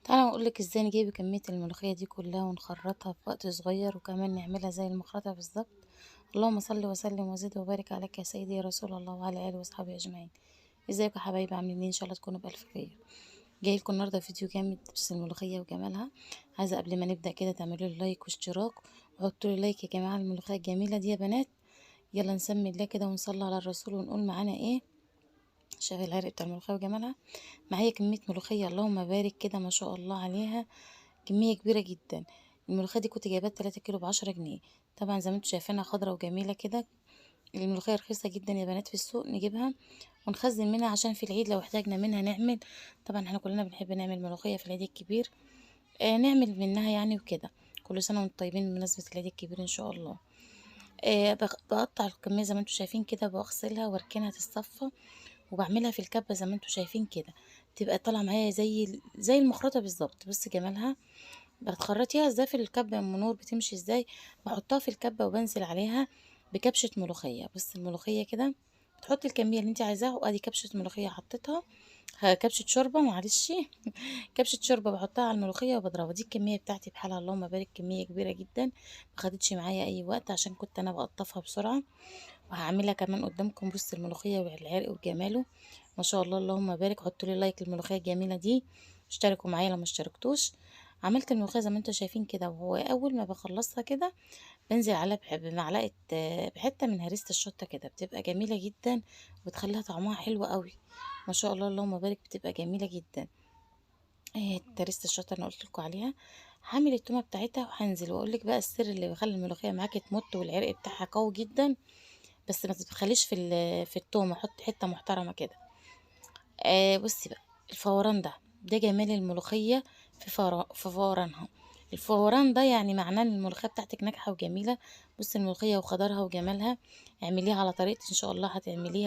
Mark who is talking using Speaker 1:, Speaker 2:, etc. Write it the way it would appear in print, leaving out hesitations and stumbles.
Speaker 1: تعالَ أقول لِك إزاي نجيب كمية الملوخية دي كلها ونخرّطها في وقت صغير، وكمان نعملها زي المخرطة بالضبط. اللهم صل وسلم وزد وبارك عليك يا سيدي يا رسول الله وعلى آله وصحبه أجمعين. ازيكم يا حبايبي عاملين إيه؟ إن شاء الله تكونوا بألف خير. جاي لكم النهارده فيديو جامد بس الملوخية وجمالها. عايزة قبل ما نبدأ كده تعملوا لي لايك واشتراك، وحطوا لي لايك يا جماعة الملوخية الجميلة دي يا بنات. يلا نسمي الله كده ونصلي على الرسول ونقول معانا إيه. شايف العرق بتاع الملوخية وجمالها. معايا كمية ملوخية اللهم بارك كده ما شاء الله عليها، كمية كبيرة جدا. الملوخية دي كنت جايباها 3 كيلو ب10 جنيه. طبعا زي ما انتوا شايفينها خضرة وجميلة كده. الملوخية رخيصة جدا يا بنات في السوق، نجيبها ونخزن منها عشان في العيد لو احتاجنا منها نعمل. طبعا احنا كلنا بنحب نعمل ملوخية في العيد الكبير. نعمل منها يعني وكده. كل سنة وانتم طيبين بمناسبة العيد الكبير ان شاء الله. بقطع الكمية زي ما انتوا شايفين كده، بغسلها واركنها تتصفى، وباعملها في الكبة زي ما انتوا شايفين كده. بتبقى طالعة معايا زي المخرطة بالضبط. بصي جمالها. بتخرطيها ازاي في الكبة يا ام نور؟ بتمشي ازاي؟ بحطها في الكبة وبنزل عليها بكبشة ملوخية. بص الملوخية كده، بتحطي الكمية اللي انت عايزاها، وادي كبشة ملوخية حطيتها. كبشة شوربة معلش. كبشة شوربة بحطها على الملوخية وبضربها. دي الكمية بتاعتي بحالها اللهم بارك، كمية كبيرة جدا. ما خدتش معايا اي وقت عشان كنت انا بقطفها بسرعة. وهعملها كمان قدامكم. بص الملوخية والعرق وجماله ما شاء الله اللهم بارك. حطوا لي لايك للملوخية الجميلة دي، اشتركوا معايا لو ما اشتركتوش. عملت الملوخية زي ما انتوا شايفين كده، وهو اول ما بخلصها كده بنزل عليها بمعلقة بحتة من هريسة الشطة كده، بتبقى جميلة جدا وتخليها طعمها حلو قوي. ما شاء الله اللهم بارك، بتبقى جميلة جدا. ايه هريسة الشطة انا قلت لكم عليها. هعمل التومة بتاعتها وهنزل واقول لك بقى السر اللي بيخلي الملوخية معاكي تمط والعرق بتاعها قوي جدا. بس ما تبخليش في التومة، حط حتة محترمة كده. بصي بقى، الفوران ده جمال الملوخية. في فورانها. الفوران ده يعني معناه ان الملوخية بتاعتك ناجحة وجميلة. بصي الملوخية وخضرها وجمالها. اعمليها على طريقتي ان شاء الله هتعمليها